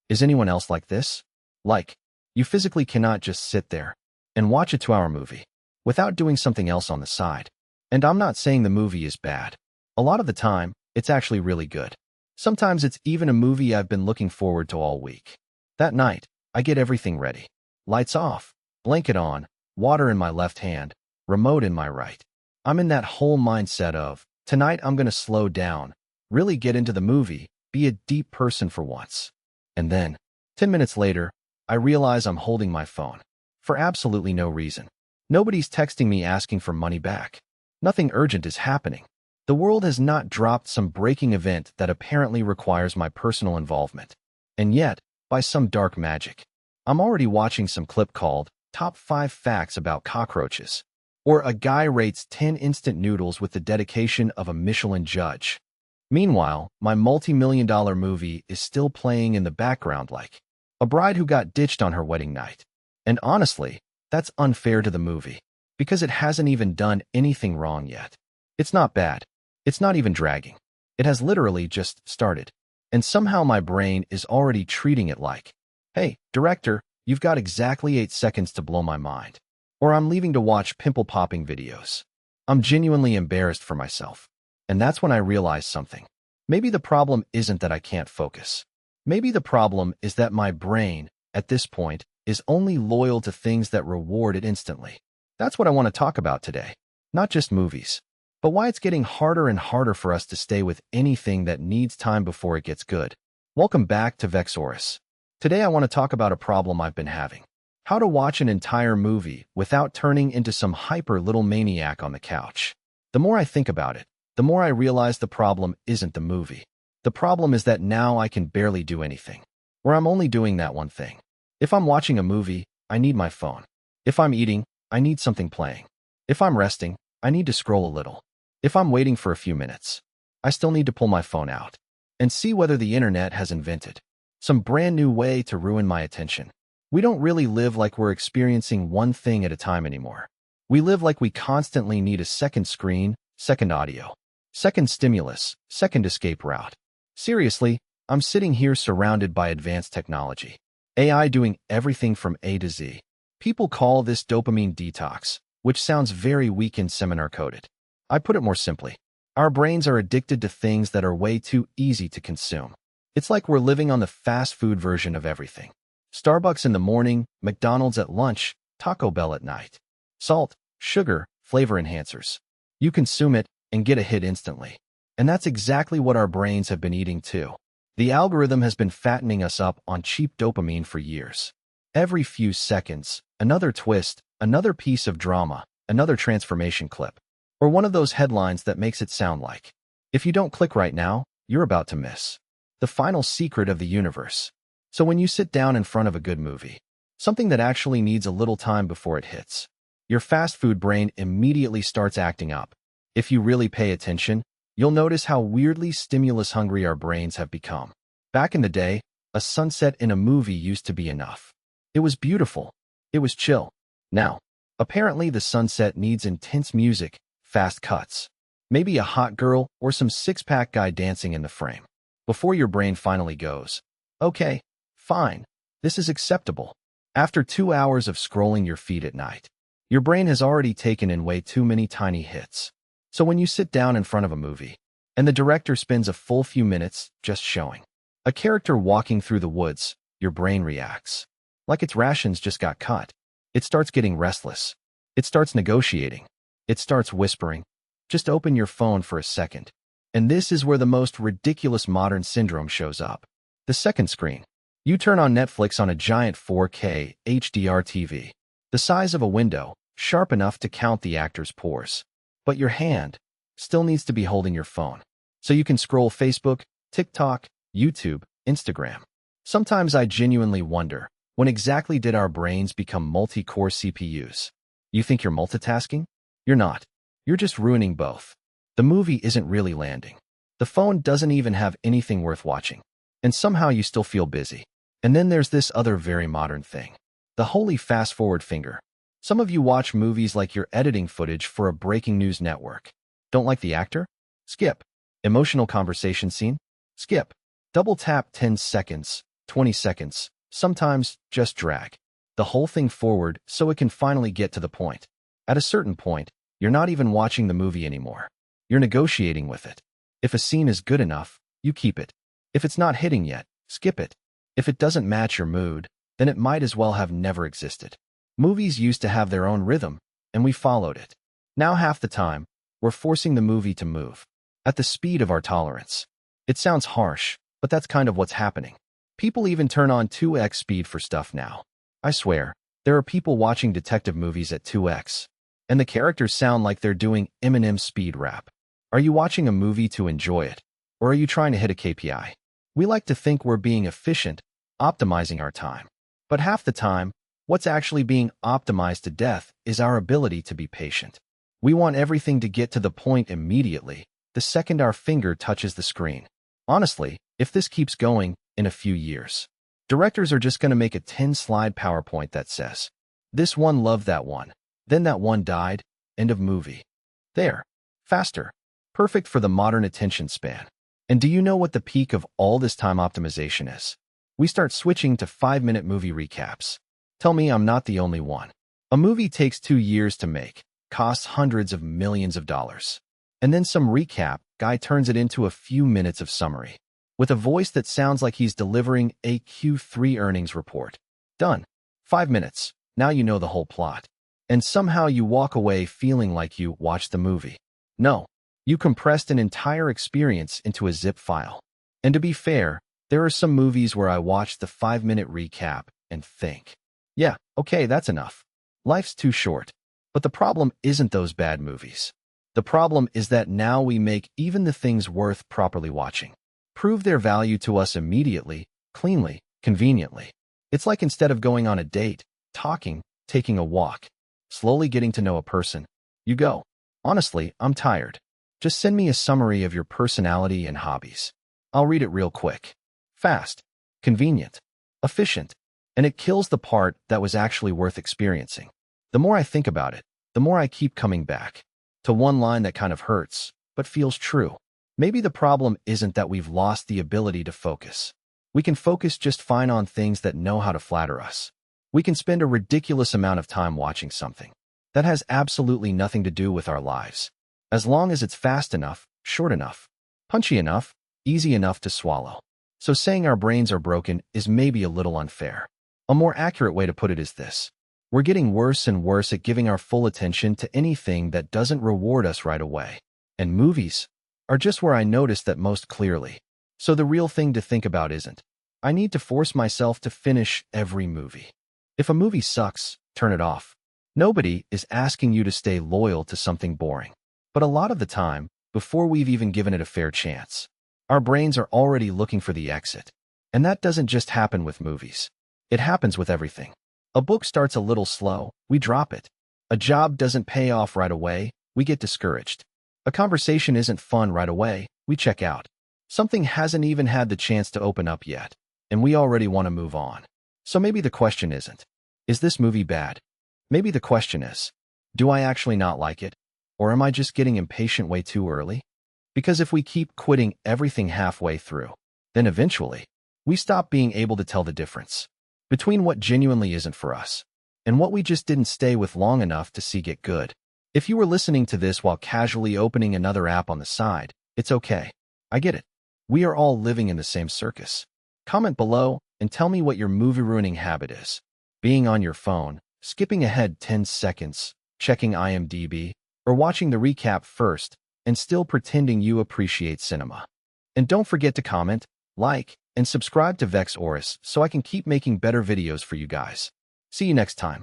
Is anyone else like this? Like, you physically cannot just sit there and watch a 2-hour movie without doing something else on the side. And I'm not saying the movie is bad. A lot of the time, it's actually really good. Sometimes it's even a movie I've been looking forward to all week. That night, I get everything ready. Lights off, blanket on, water in my left hand, remote in my right. I'm in that whole mindset of, tonight I'm going to slow down, really get into the movie, be a deep person for once. And then, 10 minutes later, I realize I'm holding my phone. For absolutely no reason. Nobody's texting me asking for money back. Nothing urgent is happening. The world has not dropped some breaking event that apparently requires my personal involvement. And yet, by some dark magic, I'm already watching some clip called Top 5 Facts About Cockroaches, or a guy rates 10 instant noodles with the dedication of a Michelin judge. Meanwhile, my multi-million-dollar movie is still playing in the background like a bride who got ditched on her wedding night. And honestly, that's unfair to the movie, because it hasn't even done anything wrong yet. It's not bad. It's not even dragging. It has literally just started. And somehow my brain is already treating it like, hey, director, you've got exactly 8 seconds to blow my mind. Or I'm leaving to watch pimple-popping videos. I'm genuinely embarrassed for myself. And that's when I realize something. Maybe the problem isn't that I can't focus. Maybe the problem is that my brain, at this point, is only loyal to things that reward it instantly. That's what I want to talk about today. Not just movies, but why it's getting harder and harder for us to stay with anything that needs time before it gets good. Welcome back to Vex Oriss. Today I want to talk about a problem I've been having. How to watch an entire movie without turning into some hyper little maniac on the couch. The more I think about it, the more I realize the problem isn't the movie. The problem is that now I can barely do anything, or I'm only doing that one thing. If I'm watching a movie, I need my phone. If I'm eating, I need something playing. If I'm resting, I need to scroll a little. If I'm waiting for a few minutes, I still need to pull my phone out and see whether the internet has invented some brand new way to ruin my attention. We don't really live like we're experiencing one thing at a time anymore. We live like we constantly need a second screen, second audio, second stimulus, second escape route. Seriously, I'm sitting here surrounded by advanced technology. AI doing everything from A to Z. People call this dopamine detox, which sounds very weak and seminar-coded. I put it more simply. Our brains are addicted to things that are way too easy to consume. It's like we're living on the fast food version of everything. Starbucks in the morning, McDonald's at lunch, Taco Bell at night. Salt, sugar, flavor enhancers. You consume it and get a hit instantly. And that's exactly what our brains have been eating too. The algorithm has been fattening us up on cheap dopamine for years. Every few seconds, another twist, another piece of drama, another transformation clip, or one of those headlines that makes it sound like, if you don't click right now, you're about to miss the final secret of the universe. So when you sit down in front of a good movie, something that actually needs a little time before it hits, your fast food brain immediately starts acting up. If you really pay attention, you'll notice how weirdly stimulus-hungry our brains have become. Back in the day, a sunset in a movie used to be enough. It was beautiful. It was chill. Now, apparently the sunset needs intense music, fast cuts, maybe a hot girl or some six-pack guy dancing in the frame, before your brain finally goes, okay, fine, this is acceptable. After 2 hours of scrolling your feed at night, your brain has already taken in way too many tiny hits. So when you sit down in front of a movie, and the director spends a full few minutes just showing a character walking through the woods, your brain reacts like its rations just got cut. It starts getting restless. It starts negotiating. It starts whispering, just open your phone for a second. And this is where the most ridiculous modern syndrome shows up. The second screen. You turn on Netflix on a giant 4K HDR TV, the size of a window, sharp enough to count the actor's pores. But your hand still needs to be holding your phone, so you can scroll Facebook, TikTok, YouTube, Instagram. Sometimes I genuinely wonder, when exactly did our brains become multi-core CPUs? You think you're multitasking? You're not. You're just ruining both. The movie isn't really landing. The phone doesn't even have anything worth watching. And somehow you still feel busy. And then there's this other very modern thing. The holy fast-forward finger. Some of you watch movies like you're editing footage for a breaking news network. Don't like the actor? Skip. Emotional conversation scene? Skip. Double tap 10 seconds. 20 seconds, sometimes just drag the whole thing forward so it can finally get to the point. At a certain point, you're not even watching the movie anymore. You're negotiating with it. If a scene is good enough, you keep it. If it's not hitting yet, skip it. If it doesn't match your mood, then it might as well have never existed. Movies used to have their own rhythm, and we followed it. Now half the time, we're forcing the movie to move at the speed of our tolerance. It sounds harsh, but that's kind of what's happening. People even turn on 2x speed for stuff now. I swear, there are people watching detective movies at 2x, and the characters sound like they're doing Eminem speed rap. Are you watching a movie to enjoy it, or are you trying to hit a KPI? We like to think we're being efficient, optimizing our time. But half the time, what's actually being optimized to death is our ability to be patient. We want everything to get to the point immediately, the second our finger touches the screen. Honestly, if this keeps going, in a few years, directors are just going to make a 10-slide PowerPoint that says, "This one loved that one, then that one died, end of movie." There. Faster. Perfect for the modern attention span. And do you know what the peak of all this time optimization is? We start switching to 5-minute movie recaps. Tell me I'm not the only one. A movie takes 2 years to make, costs hundreds of millions of dollars. And then some recap guy turns it into a few minutes of summary, with a voice that sounds like he's delivering a Q3 earnings report. Done. 5 minutes. Now you know the whole plot. And somehow you walk away feeling like you watched the movie. No. You compressed an entire experience into a zip file. And to be fair, there are some movies where I watch the 5-minute recap and think, yeah, okay, that's enough. Life's too short. But the problem isn't those bad movies. The problem is that now we make even the things worth properly watching prove their value to us immediately, cleanly, conveniently. It's like instead of going on a date, talking, taking a walk, slowly getting to know a person, you go, "Honestly, I'm tired. Just send me a summary of your personality and hobbies. I'll read it real quick." Fast, convenient, efficient, and it kills the part that was actually worth experiencing. The more I think about it, the more I keep coming back to one line that kind of hurts, but feels true. Maybe the problem isn't that we've lost the ability to focus. We can focus just fine on things that know how to flatter us. We can spend a ridiculous amount of time watching something that has absolutely nothing to do with our lives, as long as it's fast enough, short enough, punchy enough, easy enough to swallow. So saying our brains are broken is maybe a little unfair. A more accurate way to put it is this. We're getting worse and worse at giving our full attention to anything that doesn't reward us right away. And movies are just where I notice that most clearly. So the real thing to think about isn't, I need to force myself to finish every movie. If a movie sucks, turn it off. Nobody is asking you to stay loyal to something boring. But a lot of the time, before we've even given it a fair chance, our brains are already looking for the exit. And that doesn't just happen with movies. It happens with everything. A book starts a little slow, we drop it. A job doesn't pay off right away, we get discouraged. A conversation isn't fun right away, we check out. Something hasn't even had the chance to open up yet, and we already want to move on. So maybe the question isn't, is this movie bad? Maybe the question is, do I actually not like it? Or am I just getting impatient way too early? Because if we keep quitting everything halfway through, then eventually, we stop being able to tell the difference between what genuinely isn't for us and what we just didn't stay with long enough to see get good. If you were listening to this while casually opening another app on the side, it's okay. I get it. We are all living in the same circus. Comment below and tell me what your movie-ruining habit is. Being on your phone, skipping ahead 10 seconds, checking IMDb, or watching the recap first, and still pretending you appreciate cinema. And don't forget to comment, like, and subscribe to Vex Oriss so I can keep making better videos for you guys. See you next time.